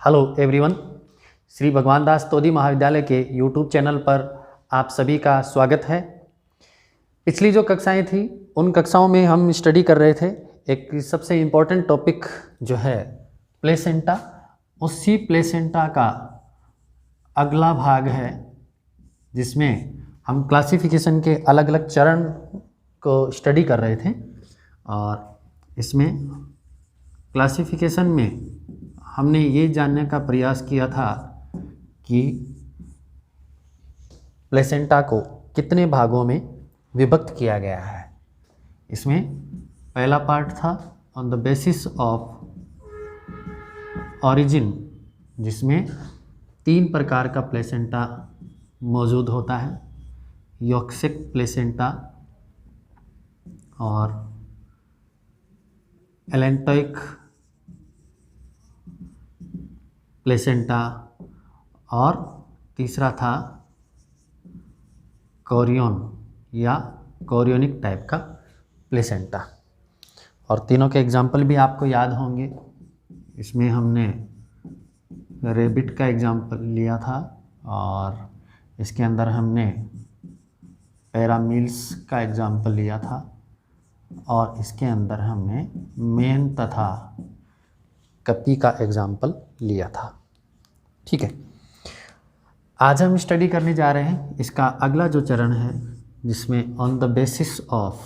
Hello everyone, Shri भगवान दास तोदी महाविद्यालय के यूट्यूब चैनल पर आप सभी का स्वागत है। पिछली जो कक्षाएं थी उन कक्षाओं में हम स्टडी कर रहे थे एक सबसे इम्पोर्टेंट टॉपिक जो है प्लेसेंटा। उसी प्लेसेंटा का अगला भाग है जिसमें हम क्लासिफिकेशन के अलग अलग चरण को स्टडी कर रहे थे और इसमें क्लासिफिकेशन में हमने ये जानने का प्रयास किया था कि प्लेसेंटा को कितने भागों में विभक्त किया गया है। इसमें पहला पार्ट था on the basis of origin, जिसमें 3 प्रकार का प्लेसेंटा मौजूद होता है, योक्सिक प्लेसेंटा और एलेंटोइक प्लेसेंटा और तीसरा था कोरियन या कोरियोनिक टाइप का प्लेसेंटा। और तीनों के एग्जाम्पल भी आपको याद होंगे। इसमें हमने रेबिट का एग्जाम्पल लिया था और इसके अंदर हमने पैरामील्स का एग्जाम्पल लिया था और इसके अंदर हमने मेन तथा कपी का एग्जाम्पल लिया था। ठीक है, आज हम स्टडी करने जा रहे हैं इसका अगला जो चरण है जिसमें on the basis of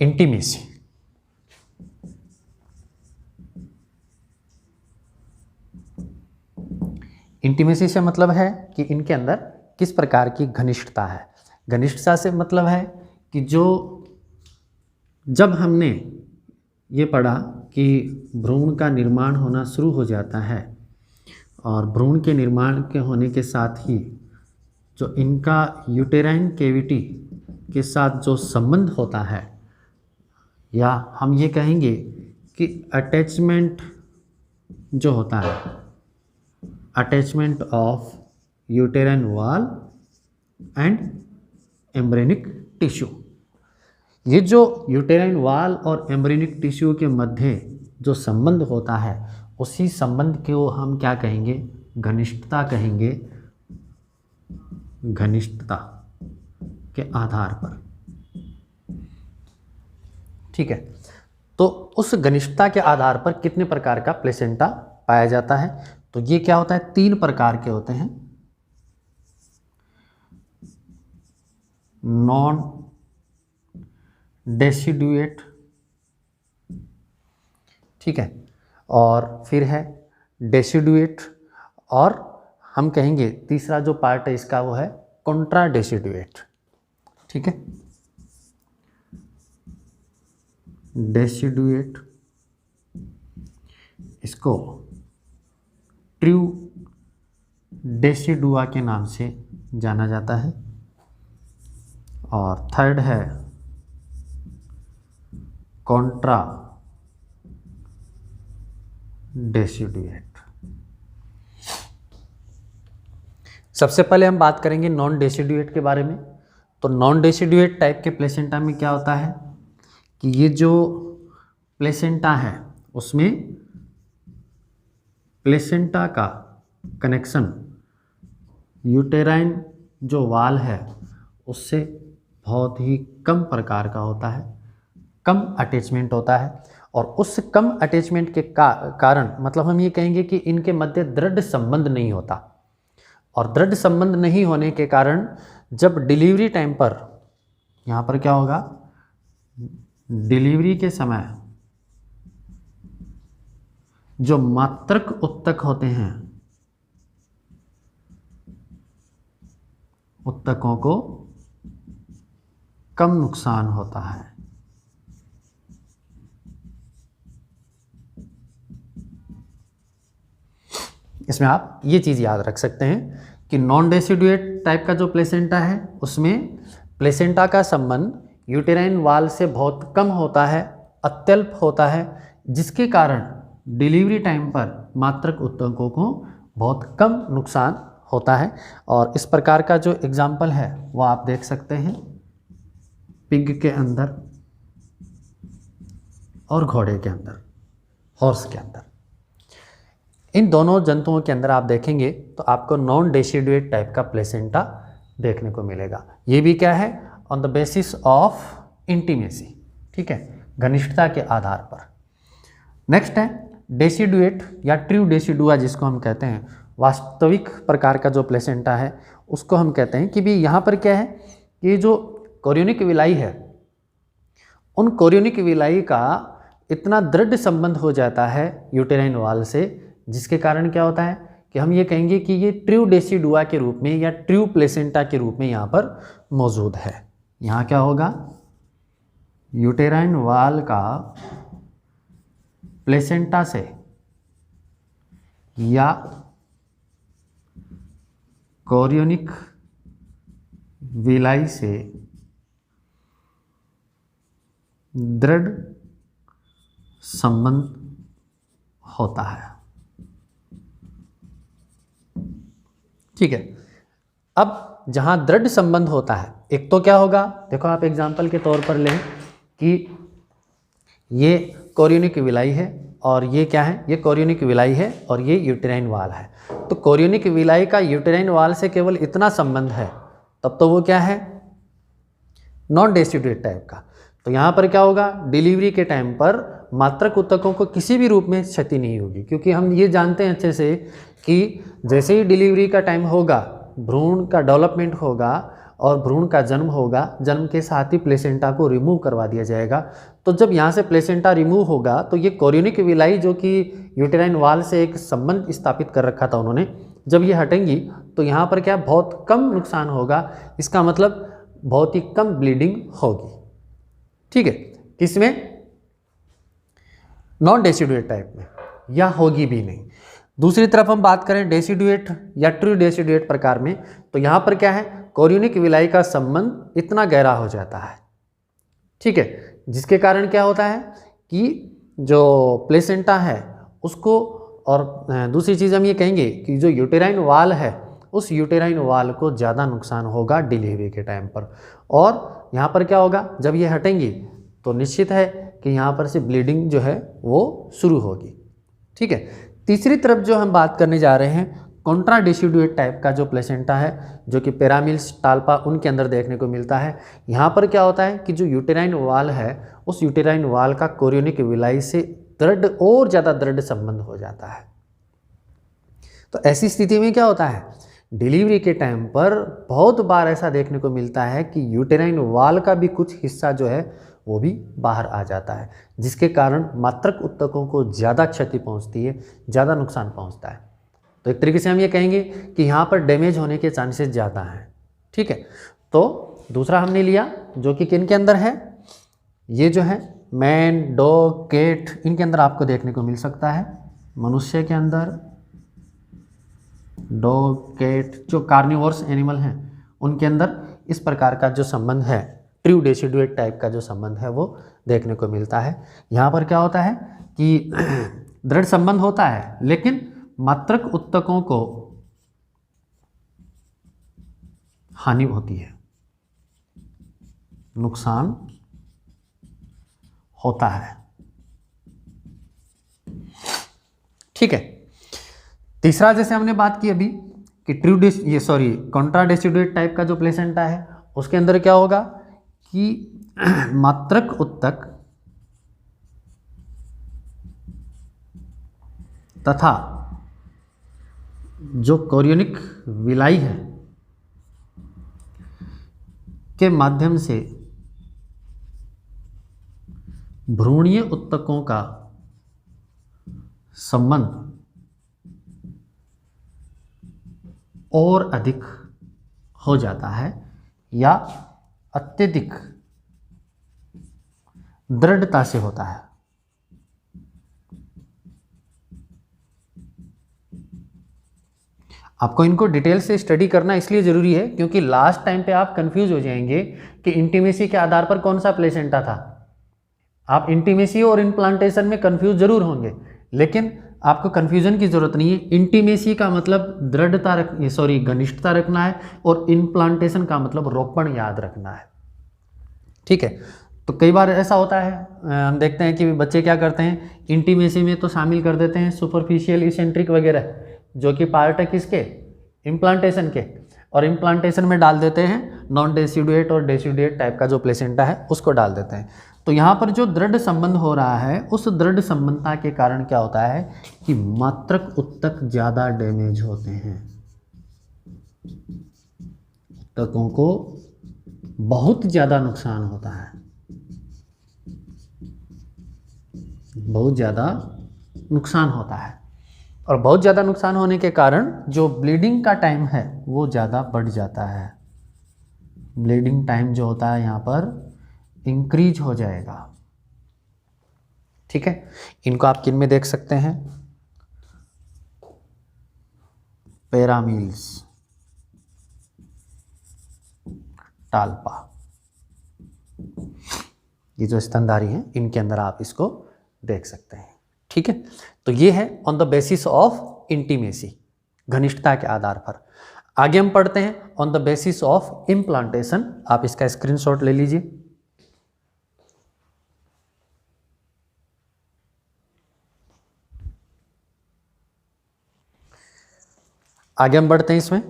intimacy. Intimacy से मतलब है कि इनके अंदर किस प्रकार की घनिष्ठता है। घनिष्ठता से मतलब है कि जब हमने ये पढ़ा कि भ्रूण का निर्माण होना शुरू हो जाता है और भ्रूण के निर्माण के होने के साथ ही जो इनका यूटेराइन कैविटी के साथ जो संबंध होता है, या हम ये कहेंगे कि अटैचमेंट जो होता है, attachment of uterine wall and embryonic tissue, ये जो यूटेराइन वॉल और एम्ब्रेनिक टिश्यू के मध्य जो संबंध होता है उसी संबंध को हम क्या कहेंगे, घनिष्ठता कहेंगे। घनिष्ठता के आधार पर, ठीक है। तो उस घनिष्ठता के आधार पर कितने प्रकार का प्लेसेंटा पाया जाता है, तो ये क्या होता है, 3 प्रकार के होते हैं। नॉन डेसिडुएट, ठीक है, और फिर है डेसिडुएट, और हम कहेंगे तीसरा जो पार्ट है इसका वो है कॉन्ट्रा डेसिडुएट। ठीक है, डेसिडुएट, इसको ट्रू डेसिडुआ के नाम से जाना जाता है। और थर्ड है कॉन्ट्रा डेसिडुएट। सबसे पहले हम बात करेंगे नॉन डेसिडुएट के बारे में। तो नॉन डेसिडुएट टाइप के प्लेसेंटा में क्या होता है कि ये जो प्लेसेंटा है उसमें प्लेसेंटा का कनेक्शन यूटेराइन जो वाल है उससे बहुत ही कम प्रकार का होता है, कम अटैचमेंट होता है। और उस कम अटैचमेंट के कारण मतलब हम ये कहेंगे कि इनके मध्य दृढ़ संबंध नहीं होता। और दृढ़ संबंध नहीं होने के कारण जब डिलीवरी टाइम पर, यहाँ पर क्या होगा, डिलीवरी के समय जो मात्रक उत्तक होते हैं, उत्तकों को कम नुकसान होता है। इसमें आप ये चीज़ याद रख सकते हैं कि नॉन डेसिडुएट टाइप का जो प्लेसेंटा है उसमें प्लेसेंटा का संबंध यूटेराइन वाल से बहुत कम होता है, अत्यल्प होता है, जिसके कारण डिलीवरी टाइम पर मात्रक उत्तकों को बहुत कम नुकसान होता है। और इस प्रकार का जो एग्जाम्पल है वो आप देख सकते हैं पिग के अंदर और घोड़े के अंदर, हॉर्स के अंदर। इन दोनों जंतुओं के अंदर आप देखेंगे तो आपको नॉन डेसिडुएट टाइप का प्लेसेंटा देखने को मिलेगा। ये भी क्या है, on the basis of intimacy, ठीक है, घनिष्ठता के आधार पर। नेक्स्ट है डेसिडुएट या ट्रू डेसिडुआ जिसको हम कहते हैं, वास्तविक प्रकार का जो प्लेसेंटा है उसको हम कहते हैं कि भी यहाँ पर क्या है, ये जो कोरियोनिक विलाई है, उन कोरियोनिक विलाई का इतना दृढ़ संबंध हो जाता है यूटेराइन वॉल से, जिसके कारण क्या होता है कि हम ये कहेंगे कि ये ट्रू डेसिडुआ के रूप में या ट्रू प्लेसेंटा के रूप में यहाँ पर मौजूद है। यहाँ क्या होगा, यूटेराइन वॉल का प्लेसेंटा से या कोरियोनिक विलाई से दृढ़ संबंध होता है, ठीक है। अब जहां दृढ़ संबंध होता है, एक तो क्या होगा, देखो आप एग्जांपल के तौर पर लें कि ये कोरियोनिक विलाई है और ये क्या है, ये कोरियोनिक विलाई है और ये यूटेराइन वॉल है। तो कोरियोनिक विलाई का यूटेराइन वॉल से केवल इतना संबंध है, तब तो वो क्या है, नॉन डेसिडुएट टाइप का। तो यहाँ पर क्या होगा, डिलीवरी के टाइम पर मात्रक ऊतकों को किसी भी रूप में क्षति नहीं होगी, क्योंकि हम ये जानते हैं अच्छे से कि जैसे ही डिलीवरी का टाइम होगा, भ्रूण का डेवलपमेंट होगा और भ्रूण का जन्म होगा, जन्म के साथ ही प्लेसेंटा को रिमूव करवा दिया जाएगा। तो जब यहाँ से प्लेसेंटा रिमूव होगा तो ये कोरियोनिक विलाई जो कि यूटेराइन वॉल से एक संबंध स्थापित कर रखा था उन्होंने, जब ये हटेंगी तो यहाँ पर क्या बहुत कम नुकसान होगा, इसका मतलब बहुत ही कम ब्लीडिंग होगी, ठीक है। किसमें, नॉन डेसिडुएट टाइप में, या होगी भी नहीं। दूसरी तरफ हम बात करें डेसिडुएट या ट्रू डेसिडुएट प्रकार में, तो यहाँ पर क्या है, कोरियोनिक विलाई का संबंध इतना गहरा हो जाता है, ठीक है, जिसके कारण क्या होता है कि जो प्लेसेंटा है उसको, और दूसरी चीज़ हम ये कहेंगे कि जो यूटेराइन वॉल है उस यूटेराइन वॉल को ज़्यादा नुकसान होगा डिलीवरी के टाइम पर। और यहाँ पर क्या होगा, जब ये हटेंगी तो निश्चित है कि यहाँ पर से ब्लीडिंग जो है वो शुरू होगी, ठीक है। तीसरी तरफ जो हम बात करने जा रहे हैं, कॉन्ट्रा डेसिडुएट टाइप का जो प्लेसेंटा है, जो कि पेरामिल्स टाल्पा उनके अंदर देखने को मिलता है। यहाँ पर क्या होता है कि जो यूटेराइन वॉल है उस यूटेराइन वॉल का कोरियोनिक विलाई से दृढ़ और ज़्यादा दृढ़ संबंध हो जाता है। तो ऐसी स्थिति में क्या होता है, डिलीवरी के टाइम पर बहुत बार ऐसा देखने को मिलता है कि यूटेराइन वॉल का भी कुछ हिस्सा जो है वो भी बाहर आ जाता है, जिसके कारण मात्रक ऊतकों को ज़्यादा क्षति पहुंचती है, ज़्यादा नुकसान पहुंचता है। तो एक तरीके से हम ये कहेंगे कि यहाँ पर डैमेज होने के चांसेस ज़्यादा हैं, ठीक है। तो दूसरा हमने लिया जो कि किन के अंदर है, ये जो है मैन, डॉग, कैट, इनके अंदर आपको देखने को मिल सकता है। मनुष्य के अंदर डॉग, कैट, जो कार्निवोरस एनिमल हैं उनके अंदर इस प्रकार का जो संबंध है, ट्रू डेसिडुएट टाइप का जो संबंध है वो देखने को मिलता है। यहाँ पर क्या होता है कि दृढ़ संबंध होता है, लेकिन मात्रक ऊतकों को हानि होती है, नुकसान होता है, ठीक है। तीसरा जैसे हमने बात की अभी कि कॉन्ट्रा डेसिडुएट टाइप का जो प्लेसेंटा है उसके अंदर क्या होगा कि मात्रक ऊतक तथा जो कोरियोनिक विलाई है के माध्यम से भ्रूणीय ऊतकों का संबंध और अधिक हो जाता है या अत्यधिक दृढ़ता से होता है। आपको इनको डिटेल से स्टडी करना इसलिए ज़रूरी है क्योंकि लास्ट टाइम पे आप कंफ्यूज हो जाएंगे कि इंटीमेसी के आधार पर कौन सा प्लेसेंटा था। आप इंटीमेसी और इम्प्लांटेशन में कंफ्यूज जरूर होंगे, लेकिन आपको कंफ्यूजन की ज़रूरत नहीं है। इंटीमेसी का मतलब घनिष्ठता रखना है और इम्प्लांटेशन का मतलब रोपण याद रखना है, ठीक है। तो कई बार ऐसा होता है, हम देखते हैं कि बच्चे क्या करते हैं, इंटीमेसी में तो शामिल कर देते हैं सुपरफिशियल, इसेंट्रिक वगैरह, जो कि पार्ट है किसके, इम्प्लांटेशन के, और इम्प्लांटेशन में डाल देते हैं नॉन डेसिडुएट और डेसिडुएट टाइप का जो प्लेसेंटा है उसको डाल देते हैं। तो यहाँ पर जो दृढ़ संबंध हो रहा है, उस दृढ़ संबंधता के कारण क्या होता है कि मात्रक उत्तक ज़्यादा डैमेज होते हैं, उत्तकों को बहुत ज़्यादा नुकसान होता है, बहुत ज़्यादा नुकसान होता है, और बहुत ज़्यादा नुकसान होने के कारण जो ब्लीडिंग का टाइम है वो ज़्यादा बढ़ जाता है। ब्लीडिंग टाइम जो होता है यहाँ पर इंक्रीज हो जाएगा। ठीक है, इनको आप किन में देख सकते हैं, पैरामील्स, टाल्पा, ये जो स्तनधारी हैं इनके अंदर आप इसको देख सकते हैं। ठीक है, तो ये है on the basis of intimacy, घनिष्ठता के आधार पर। आगे हम पढ़ते हैं on the basis of implantation. आप इसका स्क्रीनशॉट ले लीजिए। आगे हम बढ़ते हैं इसमें,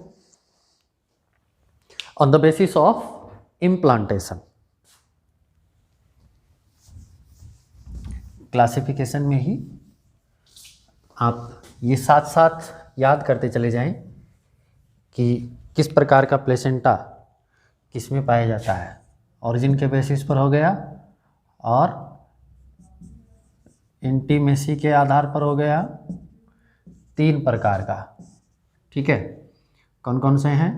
on the basis of implantation. Classification में ही आप ये साथ साथ याद करते चले जाएं कि किस प्रकार का प्लेसेंटा किस में पाया जाता है। ओरिजिन के बेसिस पर हो गया, और इंटीमेसी के आधार पर हो गया, 3 प्रकार का। ठीक है, कौन कौन से हैं,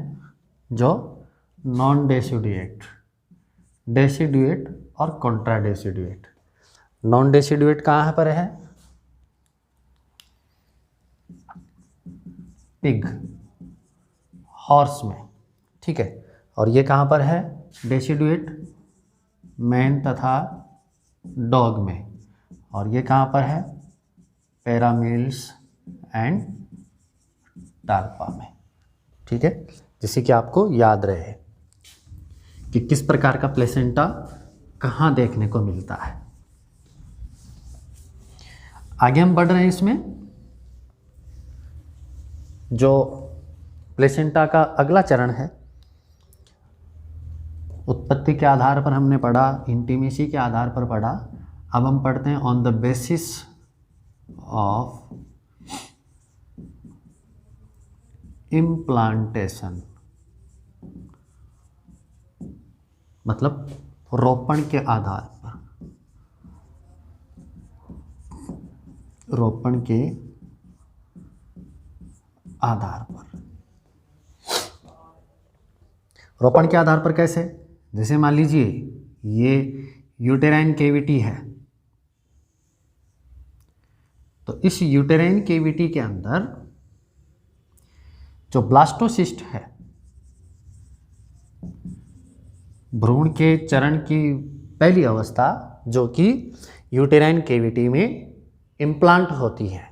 जो नॉन डेसिडुएट, डेसिडुएट और कॉन्ट्रा डेसिडुएट। नॉन डेसिडुएट कहाँ पर है, पिग, हॉर्स में। ठीक है, और ये कहाँ पर है, डेसिडुएट, मैन तथा डॉग में। और ये कहाँ पर है, पैरामील्स एंड टाल्पा में। ठीक है, जिससे कि आपको याद रहे कि किस प्रकार का प्लेसेंटा कहाँ देखने को मिलता है। आगे हम बढ़ रहे हैं इसमें, जो प्लेसेंटा का अगला चरण है, उत्पत्ति के आधार पर हमने पढ़ा, इंटीमेसी के आधार पर पढ़ा। अब हम पढ़ते हैं on the basis of implantation, मतलब रोपण के आधार पर, रोपण के आधार पर। रोपण के आधार पर कैसे, जैसे मान लीजिए ये यूटेराइन केविटी है, तो इस यूटेराइन केविटी के अंदर जो ब्लास्टोसिस्ट है, भ्रूण के चरण की पहली अवस्था, जो कि यूटेराइन केविटी में इम्प्लांट होती है,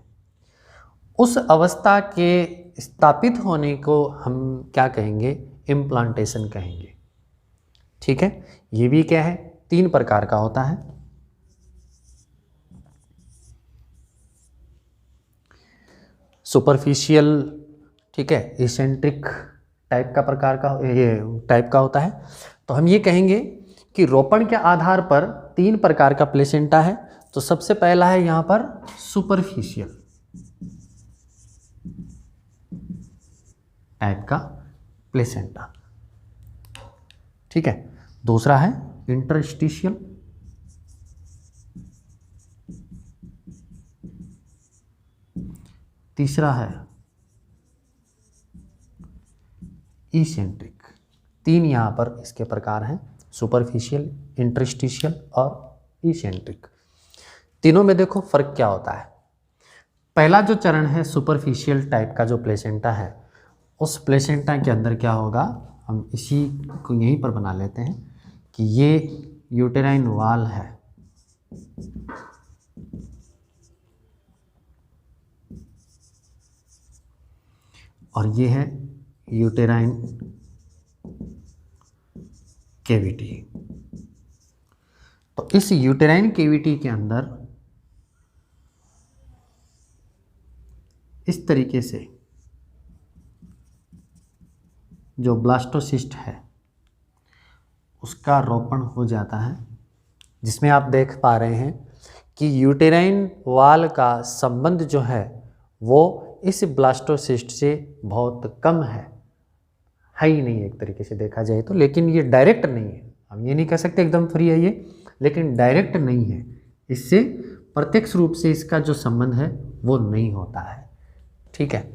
उस अवस्था के स्थापित होने को हम क्या कहेंगे, इम्प्लांटेशन कहेंगे। ठीक है, ये भी क्या है, 3 प्रकार का होता है। सुपरफिशियल, ठीक है, इसेंट्रिक टाइप का प्रकार का, ये टाइप का होता है। तो हम ये कहेंगे कि रोपण के आधार पर 3 प्रकार का प्लेसेंटा है। तो सबसे पहला है यहाँ पर सुपरफिशियल टाइप का प्लेसेंटा। ठीक है, दूसरा है इंटरस्टिशियल, तीसरा है इसेंट्रिक। 3 यहाँ पर इसके प्रकार हैं, सुपरफिशियल, इंटरस्टिशियल और इसेंट्रिक। तीनों में देखो फर्क क्या होता है। पहला जो चरण है सुपरफिशियल टाइप का जो प्लेसेंटा है, उस प्लेसेंटा के अंदर क्या होगा, हम इसी को यहीं पर बना लेते हैं कि ये यूटेराइन वाल है, और ये है यूटेराइन कैविटी। इस यूटेराइन कैविटी के अंदर इस तरीके से जो ब्लास्टोसिस्ट है उसका रोपण हो जाता है, जिसमें आप देख पा रहे हैं कि यूटेराइन वाल का संबंध जो है वो इस ब्लास्टोसिस्ट से बहुत कम है ही नहीं एक तरीके से देखा जाए तो। लेकिन ये डायरेक्ट नहीं है, हम ये नहीं कह सकते एकदम फ्री है ये, लेकिन डायरेक्ट नहीं है, इससे प्रत्यक्ष रूप से इसका जो संबंध है वो नहीं होता है। ठीक है,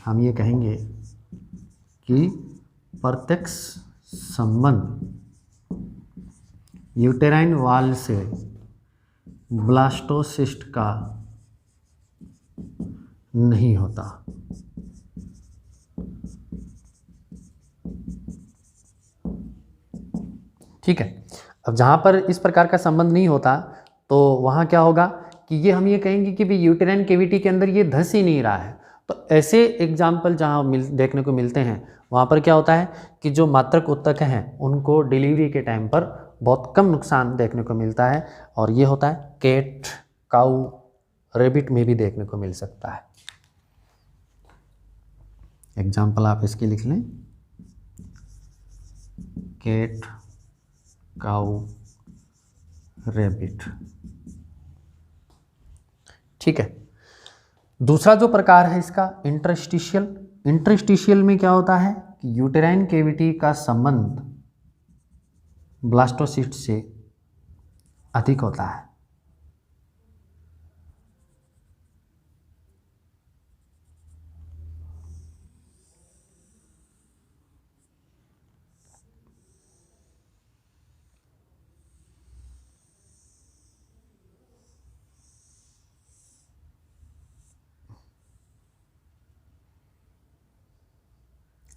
हम ये कहेंगे कि प्रत्यक्ष संबंध यूटेराइन वाल से ब्लास्टोसिस्ट का नहीं होता। ठीक है, अब जहाँ पर इस प्रकार का संबंध नहीं होता तो वहाँ क्या होगा कि ये हम ये कहेंगे कि भी यूटेराइन कैविटी के अंदर ये धंस ही नहीं रहा है। तो ऐसे एग्जाम्पल जहाँ देखने को मिलते हैं वहाँ पर क्या होता है कि जो मात्रक उत्तक हैं उनको डिलीवरी के टाइम पर बहुत कम नुकसान देखने को मिलता है, और ये होता है कैट, काऊ, रेबिट में भी देखने को मिल सकता है। एग्जाम्पल आप इसके लिख लें, कैट, काऊ, रेबिट। ठीक है, दूसरा जो प्रकार है इसका इंटरस्टिशियल। इंटरस्टिशियल में क्या होता है कि यूटेराइन कैविटी का संबंध ब्लास्टोसिस्ट से अधिक होता है।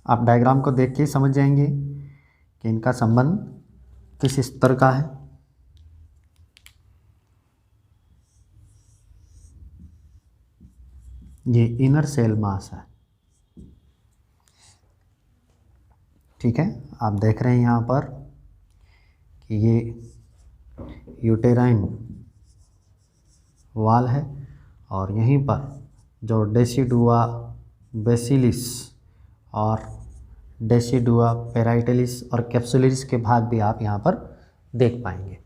आप डायग्राम को देख के समझ जाएंगे कि इनका संबंध किस स्तर का है। ये इनर सेल मास है। ठीक है, आप देख रहे हैं यहाँ पर कि ये यूटेराइन वाल है, और यहीं पर जो डेसिडुआ बेसिलिस और डेसिडुआ पेराइटलिस और कैप्सुलरिस के भाग भी आप यहाँ पर देख पाएंगे।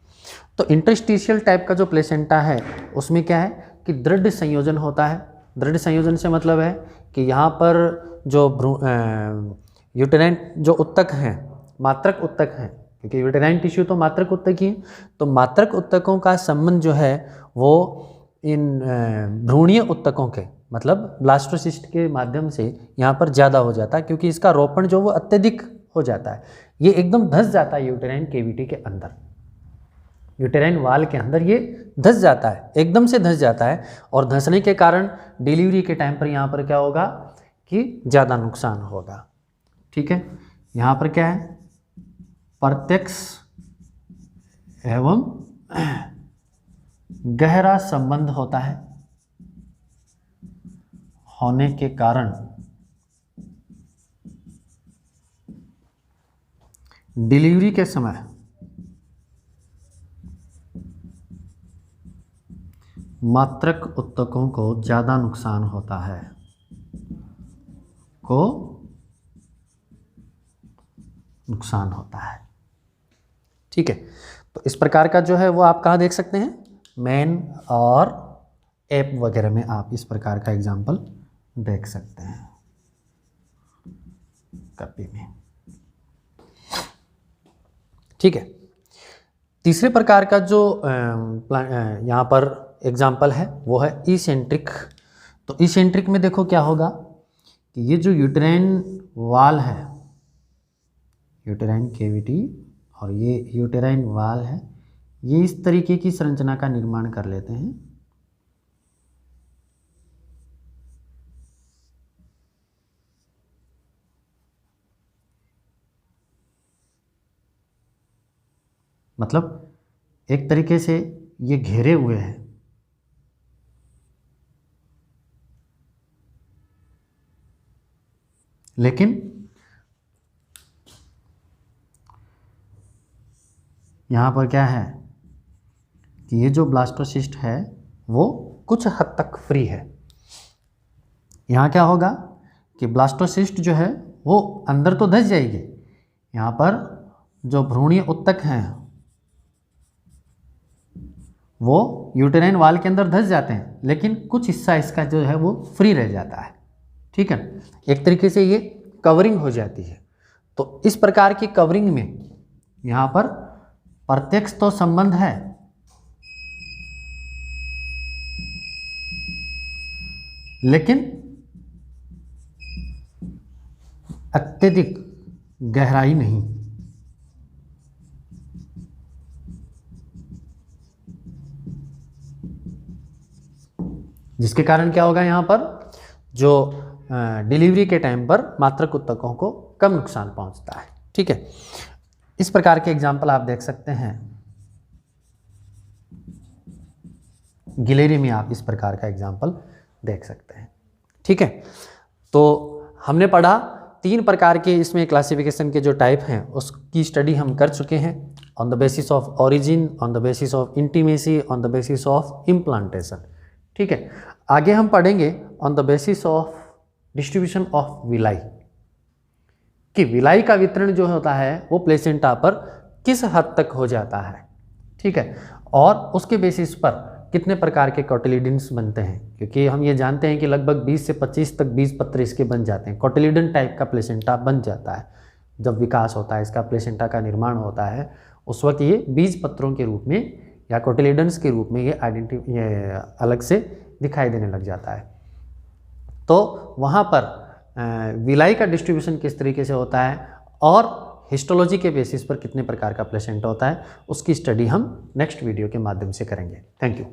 तो इंटरस्टिशियल टाइप का जो प्लेसेंटा है उसमें क्या है कि दृढ़ संयोजन होता है। दृढ़ संयोजन से मतलब है कि यहाँ पर जो यूटेराइन जो उत्तक हैं, मात्रक उत्तक हैं, क्योंकि यूटेराइन टिश्यू तो मात्रक उत्तक ही है, तो मात्रक उत्तकों का संबंध जो है वो इन भ्रूणीय उत्तकों के मतलब ब्लास्टोसिस्ट के माध्यम से यहाँ पर ज़्यादा हो जाता है, क्योंकि इसका रोपण जो वो अत्यधिक हो जाता है। ये एकदम धंस जाता है यूटेराइन कैविटी के अंदर, यूटेराइन वाल के अंदर ये धंस जाता है, एकदम से धंस जाता है, और धंसने के कारण डिलीवरी के टाइम पर यहाँ पर क्या होगा कि ज़्यादा नुकसान होगा। ठीक है, यहाँ पर क्या है, प्रत्यक्ष एवं गहरा संबंध होता है होने के कारण डिलीवरी के समय मात्रक उत्तकों को ज़्यादा नुकसान होता है, नुकसान होता है। ठीक है, तो इस प्रकार का जो है वो आप कहाँ देख सकते हैं, मैन और ऐप वगैरह में आप इस प्रकार का एग्जाम्पल देख सकते हैं कॉपी में। ठीक है, तीसरे प्रकार का जो यहाँ पर एग्जाम्पल है वो है इसेंट्रिक। तो इसेंट्रिक में देखो क्या होगा कि ये जो यूटेराइन वाल है, यूटेराइन कैविटी और ये यूटेराइन वाल है, ये इस तरीके की संरचना का निर्माण कर लेते हैं। मतलब एक तरीके से ये घेरे हुए हैं, लेकिन यहाँ पर क्या है कि ये जो ब्लास्टोसिस्ट है वो कुछ हद तक फ्री है। यहाँ क्या होगा कि ब्लास्टोसिस्ट जो है वो अंदर तो धंस जाएगी, यहाँ पर जो भ्रूणीय उत्तक हैं वो यूटेराइन वाल के अंदर धंस जाते हैं, लेकिन कुछ हिस्सा इसका जो है वो फ्री रह जाता है। ठीक है, एक तरीके से ये कवरिंग हो जाती है। तो इस प्रकार की कवरिंग में यहाँ पर प्रत्यक्ष तो संबंध है, लेकिन अत्यधिक गहराई नहीं। जिसके कारण क्या होगा, यहाँ पर जो डिलीवरी के टाइम पर मात्रक उत्तकों को कम नुकसान पहुंचता है। ठीक है, इस प्रकार के एग्जाम्पल आप देख सकते हैं। गिलेरी में आप इस प्रकार का एग्जाम्पल देख सकते हैं। ठीक है, तो हमने पढ़ा 3 प्रकार के इसमें क्लासिफिकेशन के जो टाइप हैं उसकी स्टडी हम कर चुके हैं। On the basis of origin, on the basis of intimacy, on the basis of implantation. ठीक है, आगे हम पढ़ेंगे on the basis of distribution of villi, कि विलाई का वितरण जो होता है वो प्लेसेंटा पर किस हद तक हो जाता है। ठीक है, और उसके बेसिस पर कितने प्रकार के कोटिलिडन्स बनते हैं, क्योंकि हम ये जानते हैं कि लगभग 20 से 25 तक बीजपत्र इसके बन जाते हैं। कोटिलिडन टाइप का प्लेसेंटा बन जाता है जब विकास होता है, इसका प्लेसेंटा का निर्माण होता है, उस वक्त ये बीजपत्रों के रूप में या कोटिलिडन्स के रूप में ये अलग से दिखाई देने लग जाता है। तो वहाँ पर विलाई का डिस्ट्रीब्यूशन किस तरीके से होता है और हिस्टोलॉजी के बेसिस पर कितने प्रकार का प्लेसेंटा होता है, उसकी स्टडी हम नेक्स्ट वीडियो के माध्यम से करेंगे। Thank you.